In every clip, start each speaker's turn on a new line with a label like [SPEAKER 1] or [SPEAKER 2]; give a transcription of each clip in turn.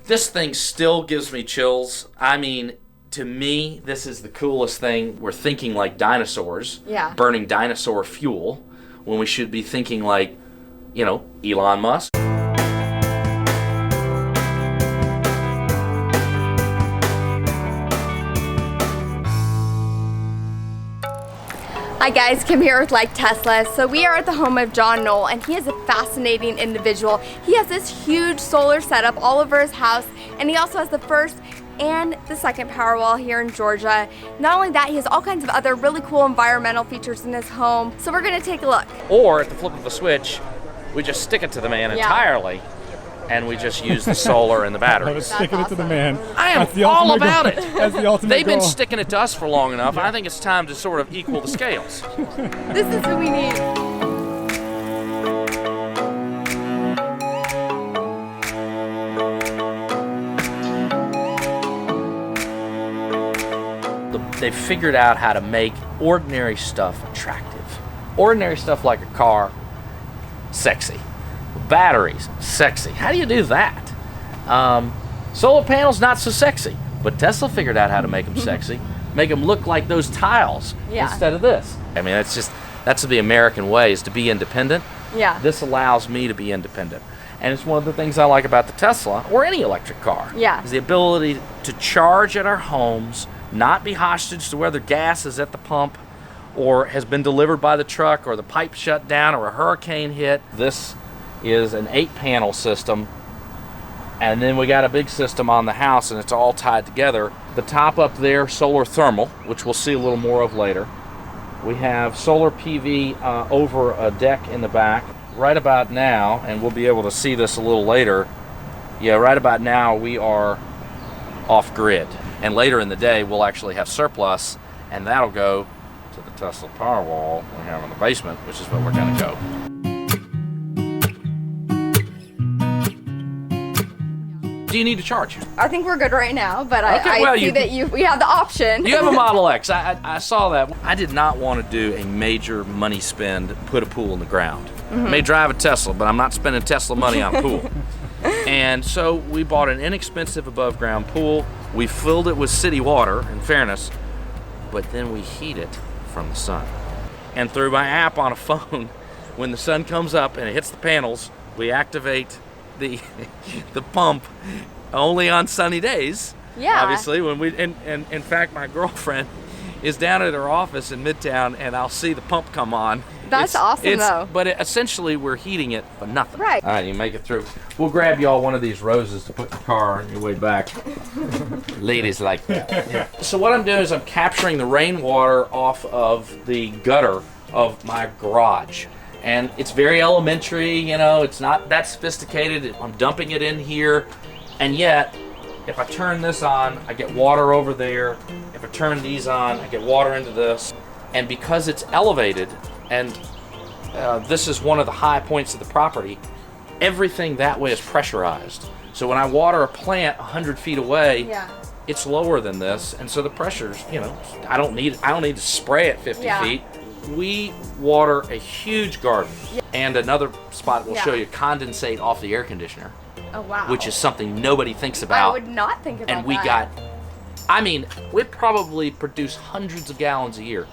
[SPEAKER 1] This thing still gives me chills. I mean, to me, this is the coolest thing. We're thinking like dinosaurs, burning dinosaur fuel, when we should be thinking like, you know, Elon Musk.
[SPEAKER 2] Hi guys, Kim here with Like Tesla. So we are at the home of John Knoll, and he is a fascinating individual. He has this huge solar setup all over his house, and he also has the first and the second Powerwall here in Georgia. Not only that, he has all kinds of other really cool environmental features in his home. So we're gonna take a look.
[SPEAKER 1] Or at the flip of a switch, we just stick it to the man entirely, and we just use the solar and the batteries.
[SPEAKER 3] Sticking it to the man.
[SPEAKER 1] I am all about it.
[SPEAKER 3] That's the ultimate
[SPEAKER 1] They've been
[SPEAKER 3] goal.
[SPEAKER 1] sticking it to us for long enough. I think it's time to sort of equal the scales.
[SPEAKER 2] This is who we need.
[SPEAKER 1] They've figured out how to make ordinary stuff attractive. Ordinary stuff like a car, sexy. Batteries, sexy. How do you do that? Solar panels, not so sexy. But Tesla figured out how to make them sexy. Make them look like those tiles instead of this. I mean, that's the American way, is to be independent.
[SPEAKER 2] Yeah.
[SPEAKER 1] This allows me to be independent. And it's one of the things I like about the Tesla, or any electric car, is the ability to charge at our homes, not be hostage to whether gas is at the pump or has been delivered by the truck or the pipe shut down or a hurricane hit. This is an 8-panel system, and then we got a big system on the house, and it's all tied together. The top up there, solar thermal, which we'll see a little more of later. We have solar PV over a deck in the back. Right about now, and we'll be able to see this a little later, right about now we are off grid. And later in the day, we'll actually have surplus, and that'll go to the Tesla Powerwall we have in the basement, which is where we're gonna go. Do you need to charge?
[SPEAKER 2] I think we're good right now, but I see that we have the option.
[SPEAKER 1] You have a Model X. I saw that. I did not want to do a major money spend, put a pool in the ground. I may drive a Tesla, but I'm not spending Tesla money on a pool. And so we bought an inexpensive above ground pool. We filled it with city water, in fairness, but then we heat it from the sun. And through my app on a phone, when the sun comes up and it hits the panels, we activate the pump only on sunny days.
[SPEAKER 2] Yeah.
[SPEAKER 1] Obviously, when we and in fact, my girlfriend is down at her office in Midtown, and I'll see the pump come on.
[SPEAKER 2] That's awesome, though.
[SPEAKER 1] But essentially, we're heating it for nothing.
[SPEAKER 2] Right.
[SPEAKER 1] All right, you make it through. We'll grab y'all one of these roses to put in the car on your way back. Ladies like that. Yeah. So what I'm doing is I'm capturing the rainwater off of the gutter of my garage. And it's very elementary, you know, it's not that sophisticated. I'm dumping it in here, and yet, if I turn this on, I get water over there. If I turn these on, I get water into this. And because it's elevated, and this is one of the high points of the property, everything that way is pressurized. So when I water a plant 100 feet away, it's lower than this, and so the pressure's, you know, I don't need to spray it 50 feet. We water a huge garden, and another spot we'll show you, condensate off the air conditioner.
[SPEAKER 2] Oh wow.
[SPEAKER 1] Which is something nobody thinks about.
[SPEAKER 2] I would not think about that.
[SPEAKER 1] And we got, I mean, we probably produce hundreds of gallons a year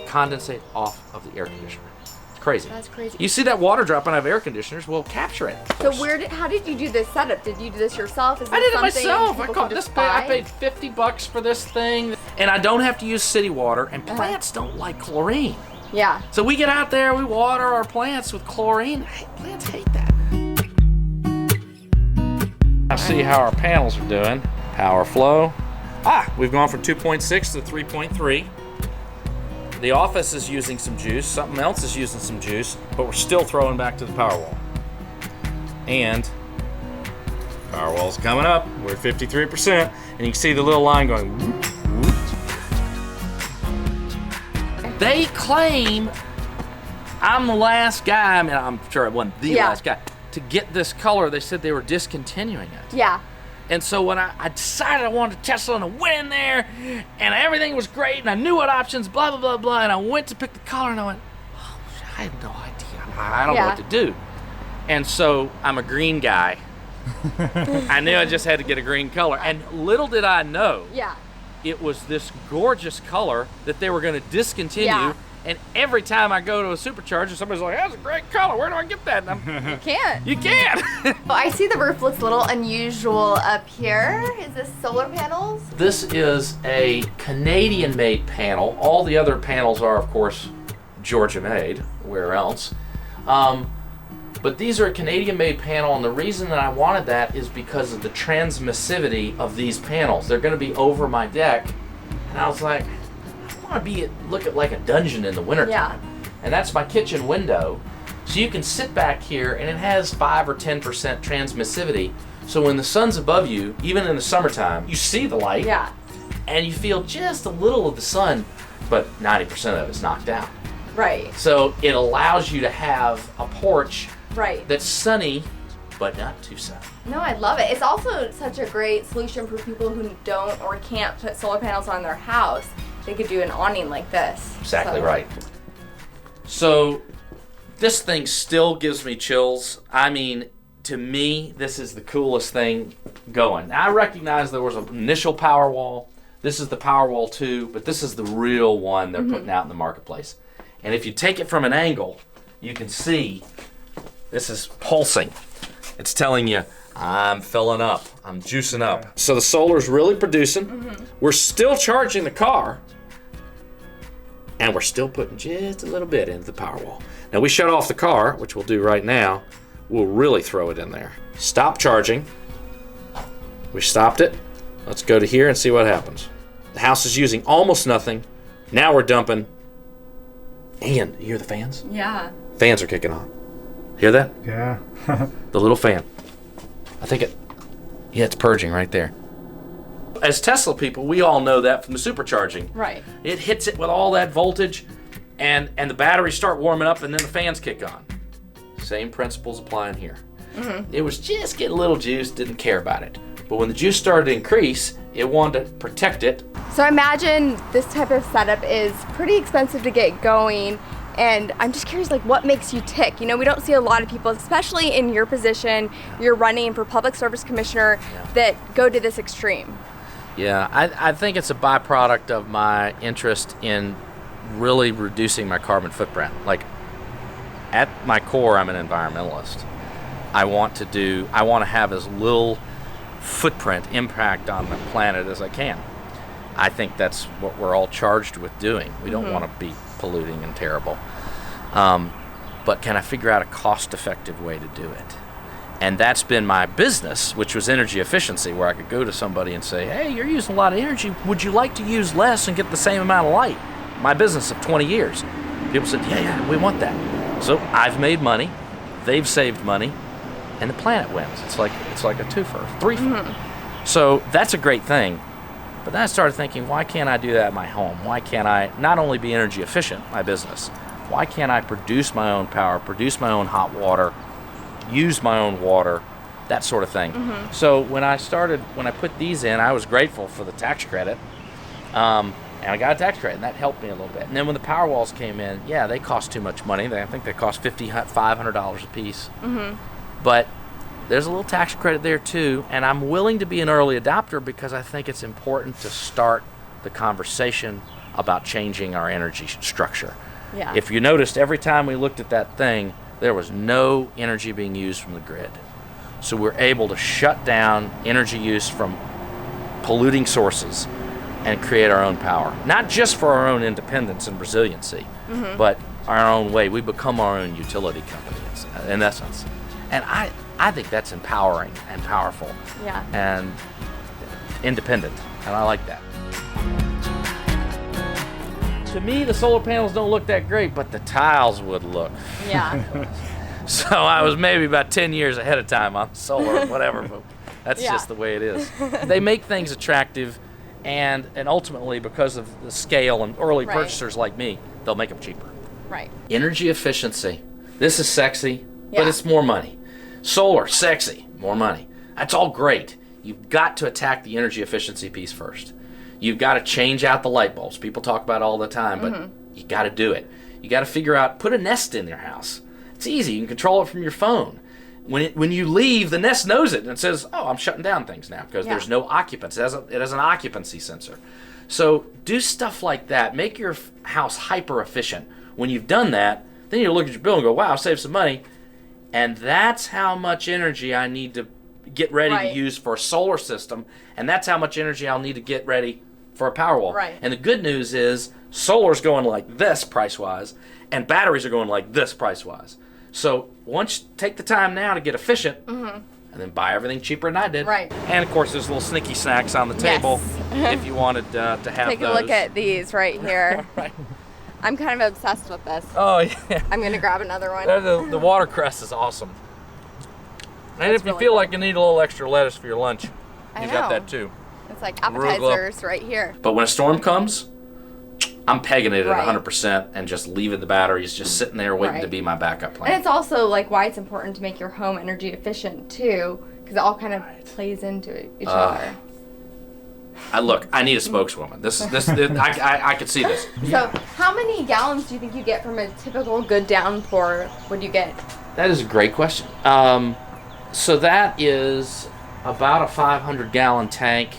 [SPEAKER 1] condensate off of the air conditioner. It's crazy.
[SPEAKER 2] That's crazy.
[SPEAKER 1] You see that water dropping out of air conditioners, we'll capture it.
[SPEAKER 2] So how did you do this setup? Did you do this yourself?
[SPEAKER 1] I did it myself. I paid $50 for this thing, and I don't have to use city water, and plants don't like chlorine.
[SPEAKER 2] Yeah.
[SPEAKER 1] So we get out there, we water our plants with chlorine. Plants hate that. I see how our panels are doing. Power flow. We've gone from 2.6 to 3.3. The office is using some juice, something else is using some juice, but we're still throwing back to the Powerwall. And Powerwall's coming up. We're at 53%, and you can see the little line going whoop, whoop. They claim I'm the last guy, I mean, I'm sure I wasn't the last guy, to get this color. They said they were discontinuing it.
[SPEAKER 2] Yeah.
[SPEAKER 1] And so when I decided I wanted a Tesla, and I went in there, and everything was great, and I knew what options, blah, blah, blah, blah, and I went to pick the color, and I went, oh, I have no idea. I don't know what to do. And so I'm a green guy, I knew I just had to get a green color. And little did I know,
[SPEAKER 2] Yeah.
[SPEAKER 1] it was this gorgeous color that they were going to discontinue.
[SPEAKER 2] Yeah.
[SPEAKER 1] And every time I go to a supercharger, somebody's like, that's a great color. Where do I get that? And
[SPEAKER 2] You can't.
[SPEAKER 1] you can't.
[SPEAKER 2] Well, I see the roof looks a little unusual up here. Is this solar panels?
[SPEAKER 1] This is a Canadian-made panel. All the other panels are, of course, Georgia-made. Where else? But these are a Canadian-made panel, and the reason that I wanted that is because of the transmissivity of these panels. They're going to be over my deck, and I was like, I want to look at like a dungeon in the wintertime.
[SPEAKER 2] Yeah.
[SPEAKER 1] And that's my kitchen window. So you can sit back here, and it has 5 or 10% transmissivity. So when the sun's above you, even in the summertime, you see the light,
[SPEAKER 2] Yeah.
[SPEAKER 1] and you feel just a little of the sun, but 90% of it's knocked out.
[SPEAKER 2] Right.
[SPEAKER 1] So it allows you to have a porch
[SPEAKER 2] Right.
[SPEAKER 1] that's sunny, but not too sunny.
[SPEAKER 2] No, I love it. It's also such a great solution for people who don't or can't put solar panels on their house. They could do an awning like this.
[SPEAKER 1] Exactly
[SPEAKER 2] So-
[SPEAKER 1] right. So this thing still gives me chills. I mean, to me, this is the coolest thing going. Now, I recognize there was an initial Powerwall. This is the Powerwall 2, but this is the real one they're putting out in the marketplace. And if you take it from an angle, you can see this is pulsing. It's telling you, I'm filling up, I'm juicing up. So the solar's really producing. We're still charging the car, and we're still putting just a little bit into the Powerwall. Now we shut off the car, which we'll do right now. We'll really throw it in there. Stop charging. We stopped it. Let's go to here and see what happens. The house is using almost nothing. Now we're dumping. And you hear the fans?
[SPEAKER 2] Yeah.
[SPEAKER 1] Fans are kicking on. Hear that?
[SPEAKER 3] Yeah.
[SPEAKER 1] The little fan. I think it's purging right there. As Tesla people, we all know that from the supercharging.
[SPEAKER 2] Right.
[SPEAKER 1] It hits it with all that voltage, and the batteries start warming up, and then the fans kick on. Same principles applying here. It was just getting a little juice, didn't care about it. But when the juice started to increase, it wanted to protect it.
[SPEAKER 2] So I imagine this type of setup is pretty expensive to get going. And I'm just curious, like, what makes you tick? You know, we don't see a lot of people, especially in your position, you're running for public service commissioner, that go to this extreme.
[SPEAKER 1] Yeah, I think it's a byproduct of my interest in really reducing my carbon footprint. Like, at my core, I'm an environmentalist. I want to have as little footprint impact on the planet as I can. I think that's what we're all charged with doing. We don't want to be polluting and terrible. But can I figure out a cost-effective way to do it? And that's been my business, which was energy efficiency, where I could go to somebody and say, hey, you're using a lot of energy. Would you like to use less and get the same amount of light? My business of 20 years. People said, yeah, we want that. So I've made money, they've saved money, and the planet wins. It's like a twofer, threefer. So that's a great thing. But then I started thinking, why can't I do that at my home? Why can't I not only be energy efficient, my business? Why can't I produce my own power, produce my own hot water, use my own water, that sort of thing? So when I put these in, I was grateful for the tax credit. And I got a tax credit, and that helped me a little bit. And then when the Powerwalls came in, yeah, they cost too much money. I think they cost $500 a piece. But there's a little tax credit there too, and I'm willing to be an early adopter because I think it's important to start the conversation about changing our energy structure.
[SPEAKER 2] Yeah.
[SPEAKER 1] If you noticed, every time we looked at that thing, there was no energy being used from the grid. So we're able to shut down energy use from polluting sources and create our own power. Not just for our own independence and resiliency, but our own way. We become our own utility company in essence. And I think that's empowering and powerful
[SPEAKER 2] Yeah.
[SPEAKER 1] and independent, and I like that. To me, the solar panels don't look that great, but the tiles would look.
[SPEAKER 2] Yeah.
[SPEAKER 1] So I was maybe about 10 years ahead of time on solar or whatever, but that's
[SPEAKER 2] Yeah.
[SPEAKER 1] just the way it is. They make things attractive, and ultimately, because of the scale and early
[SPEAKER 2] Right.
[SPEAKER 1] purchasers like me, they'll make them cheaper.
[SPEAKER 2] Right.
[SPEAKER 1] Energy efficiency. This is sexy,
[SPEAKER 2] Yeah.
[SPEAKER 1] but it's more money. Solar, sexy, more money. That's all great. You've got to attack the energy efficiency piece first. You've got to change out the light bulbs. People talk about it all the time, but you got to do it. You got to figure out, put a Nest in your house. It's easy. You can control it from your phone. when you leave, the Nest knows it and it says, "Oh, I'm shutting down things now," because there's no occupants. It has an occupancy sensor. So do stuff like that. Make your house hyper efficient. When you've done that, then you look at your bill and go, "Wow, I saved some money," and that's how much energy I need to get ready to use for a solar system, and that's how much energy I'll need to get ready for a Powerwall.
[SPEAKER 2] Right.
[SPEAKER 1] And the good news is solar's going like this price-wise, and batteries are going like this price-wise. So once you take the time now to get efficient, and then buy everything cheaper than I did.
[SPEAKER 2] Right.
[SPEAKER 1] And of course, there's little sneaky snacks on the table if you wanted to have
[SPEAKER 2] Take
[SPEAKER 1] those.
[SPEAKER 2] a look at these right here.
[SPEAKER 1] Right.
[SPEAKER 2] I'm kind of obsessed with this.
[SPEAKER 1] Oh yeah.
[SPEAKER 2] I'm gonna grab another one.
[SPEAKER 1] The watercress is awesome. And if you
[SPEAKER 2] really
[SPEAKER 1] feel
[SPEAKER 2] cool.
[SPEAKER 1] like you need a little extra lettuce for your lunch,
[SPEAKER 2] I
[SPEAKER 1] you
[SPEAKER 2] know.
[SPEAKER 1] got that too.
[SPEAKER 2] It's like appetizers right here.
[SPEAKER 1] But when a storm comes, I'm pegging it at
[SPEAKER 2] Right.
[SPEAKER 1] 100% and just leaving the batteries just sitting there waiting
[SPEAKER 2] Right.
[SPEAKER 1] to be my backup plan.
[SPEAKER 2] And it's also like why it's important to make your home energy efficient too, because it all kind of plays into each other.
[SPEAKER 1] I need a spokeswoman. I could see this.
[SPEAKER 2] So how many gallons do you think you get from a typical good downpour? Would you get?
[SPEAKER 1] That is a great question. So that is about a 500-gallon tank,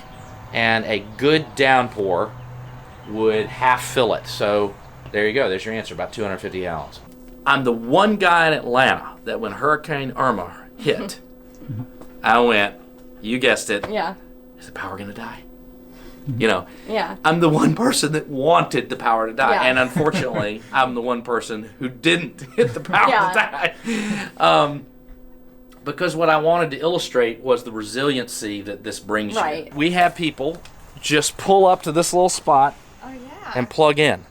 [SPEAKER 1] and a good downpour would half fill it. So there you go. There's your answer, about 250 gallons. I'm the one guy in Atlanta that when Hurricane Irma hit, I went, you guessed it,
[SPEAKER 2] Yeah.
[SPEAKER 1] is the power going to die? You know,
[SPEAKER 2] Yeah.
[SPEAKER 1] I'm the one person that wanted the power to die.
[SPEAKER 2] Yeah.
[SPEAKER 1] And unfortunately, I'm the one person who didn't hit the power
[SPEAKER 2] Yeah.
[SPEAKER 1] to die. Because what I wanted to illustrate was the resiliency that this brings
[SPEAKER 2] Right.
[SPEAKER 1] you. We have people just pull up to this little spot
[SPEAKER 2] Oh yeah.
[SPEAKER 1] and plug in.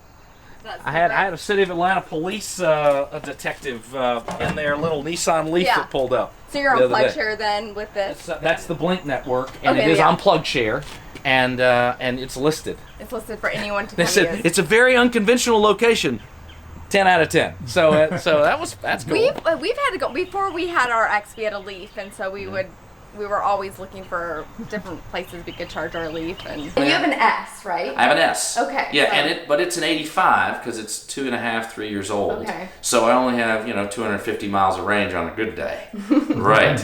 [SPEAKER 2] That's
[SPEAKER 1] I had a City of Atlanta police a detective in their little Nissan Leaf
[SPEAKER 2] Yeah.
[SPEAKER 1] that pulled up.
[SPEAKER 2] So you're
[SPEAKER 1] the
[SPEAKER 2] on
[SPEAKER 1] other day.
[SPEAKER 2] PlugShare then with this?
[SPEAKER 1] That's the Blink network, and
[SPEAKER 2] Okay,
[SPEAKER 1] it is
[SPEAKER 2] yeah.
[SPEAKER 1] on PlugShare, and it's listed.
[SPEAKER 2] It's listed for anyone to
[SPEAKER 1] They
[SPEAKER 2] come
[SPEAKER 1] said
[SPEAKER 2] use.
[SPEAKER 1] it's a very unconventional location. 10 out of 10. So that's cool.
[SPEAKER 2] We've had to go before we had our X. We had a Leaf, and so we were always looking for different places we could charge our Leaf. And you have an S, right?
[SPEAKER 1] I have an S.
[SPEAKER 2] Okay,
[SPEAKER 1] Yeah,
[SPEAKER 2] so-
[SPEAKER 1] but it's an 85 because it's 2.5, 3 years old.
[SPEAKER 2] Okay.
[SPEAKER 1] So I only have 250 miles of range on a good day. Right.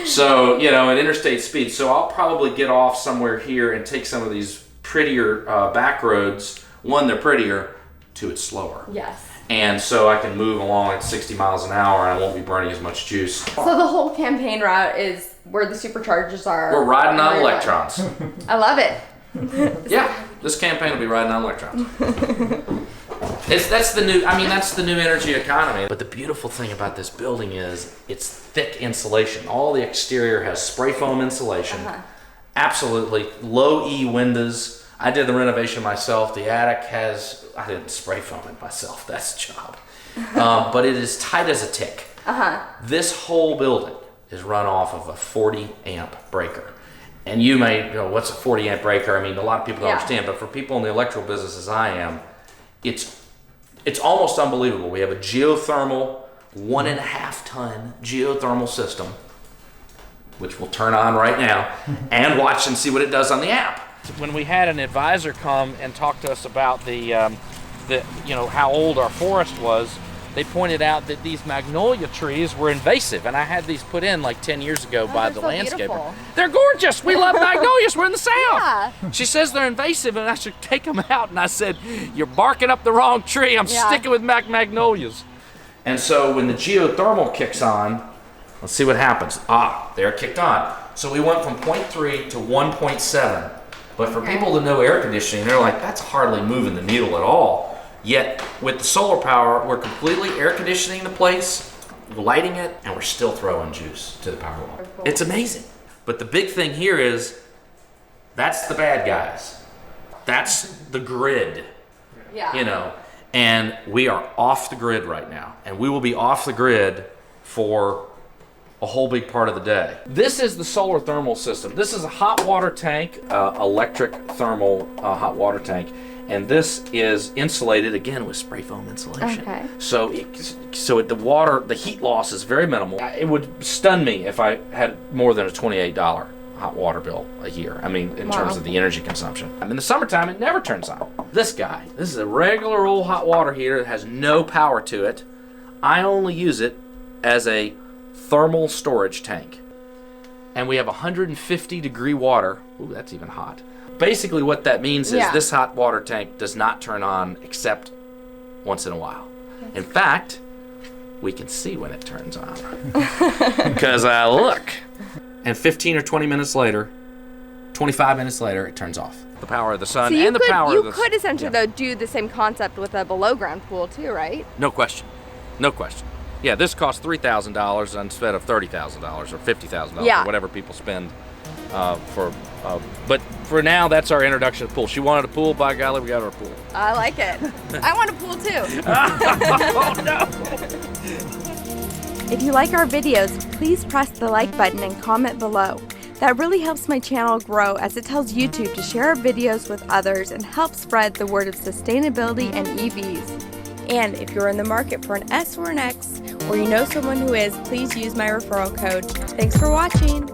[SPEAKER 1] So at interstate speed. So I'll probably get off somewhere here and take some of these prettier back roads. One, they're prettier. Two, it's slower.
[SPEAKER 2] Yes.
[SPEAKER 1] And so I can move along at 60 miles an hour and I won't be burning as much juice.
[SPEAKER 2] So the whole campaign route is where the superchargers are.
[SPEAKER 1] We're riding on
[SPEAKER 2] Where-
[SPEAKER 1] electrons.
[SPEAKER 2] I love it.
[SPEAKER 1] Yeah, this campaign will be riding on electrons. That's the new energy economy. But the beautiful thing about this building is it's thick insulation. All the exterior has spray foam insulation. Absolutely low E windows. I did the renovation myself. The attic I didn't spray foam it myself. That's the job. But it is tight as a tick. This whole building is run off of a 40 amp breaker. And you may go, what's a 40 amp breaker? I mean, a lot of people don't understand, but for people in the electrical business as I am, it's almost unbelievable. We have a geothermal, 1.5 ton geothermal system, which we'll turn on right now and watch and see what it does on the app. When we had an advisor come and talk to us about the how old our forest was, they pointed out that these magnolia trees were invasive, and I had these put in like 10 years ago by the
[SPEAKER 2] they're so
[SPEAKER 1] landscaper.
[SPEAKER 2] beautiful.
[SPEAKER 1] They're gorgeous. We love magnolias. We're in the South.
[SPEAKER 2] Yeah.
[SPEAKER 1] She says they're invasive, and I should take them out. And I said, "You're barking up the wrong tree. I'm sticking with magnolias." And so when the geothermal kicks on, let's see what happens. There it kicked on. So we went from 0.3 to 1.7. But for people that know air conditioning, they're like, that's hardly moving the needle at all. Yet with the solar power, we're completely air conditioning the place, lighting it, and we're still throwing juice to the Powerwall. It's amazing. But the big thing here is, that's the bad guys. That's the grid,
[SPEAKER 2] Yeah.
[SPEAKER 1] and we are off the grid right now. And we will be off the grid for a whole big part of the day. This is the solar thermal system. This is a hot water tank, electric thermal hot water tank. And this is insulated again with spray foam insulation.
[SPEAKER 2] Okay.
[SPEAKER 1] So the heat loss is very minimal. It would stun me if I had more than a $28 hot water bill a year. I mean, in terms of the energy consumption. In the summertime, it never turns on. This is a regular old hot water heater that has no power to it. I only use it as a thermal storage tank. And we have 150 degree water. Ooh, that's even hot. Basically what that means is this hot water tank does not turn on except once in a while. In fact, we can see when it turns on. Because look. And 15 or 20 minutes later, 25 minutes later, it turns off. The power of the sun
[SPEAKER 2] So
[SPEAKER 1] and the power of the...
[SPEAKER 2] You could essentially, though, do the same concept with a below-ground pool, too, right?
[SPEAKER 1] No question. No question. Yeah, this costs $3,000 instead of $30,000 or $50,000, or whatever people spend but for now, that's our introduction to pool. She wanted a pool, by golly, we got her a pool.
[SPEAKER 2] I like it. I want a pool, too.
[SPEAKER 1] Oh, no!
[SPEAKER 2] If you like our videos, please press the like button and comment below. That really helps my channel grow as it tells YouTube to share our videos with others and help spread the word of sustainability and EVs. And if you're in the market for an S or an X, or you know someone who is, please use my referral code. Thanks for watching.